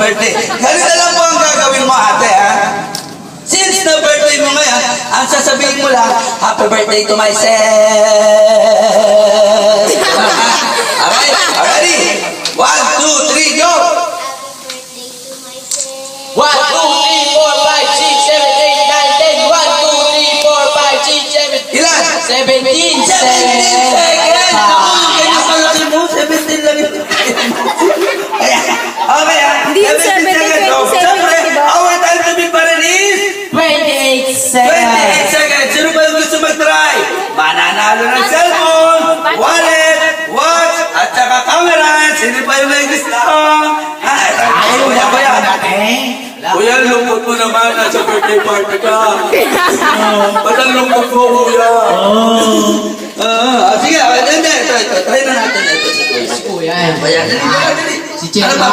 birthday. Ganito lang po ang gagawin mo, ate, ha? Since na birthday mo ngayon, ang sasabihin mo lang, happy birthday to myself. Alright? Already? 1, 2, 3, go! 1, 2, 3, 4, 5, 6, 7, 8, 9, 10. 1, 2, 3, 4, 5, 6, 7, 8, 9, 10. Ilan? 17 17 seconds! Naku, ganyan kalaki mo, 17 lang yun. Ayan. Okay, ha? Hindi yung 17, 27, Siyempre, diba? our time to be pa rin is 28 28 seconds. seconds. Sino ba yung gusto mag-try? Mananalo ng cellphone, wallet, watch, at saka camera. Sino pa yung may gusto? Kuya. Kuya, lungkot mo naman. Nasa birthday party ka. Ba't ang lungkot mo, kuya? Sige, try na natin ito si Kuya. Kuya. Ayan, dali. Si Chen Ano ba?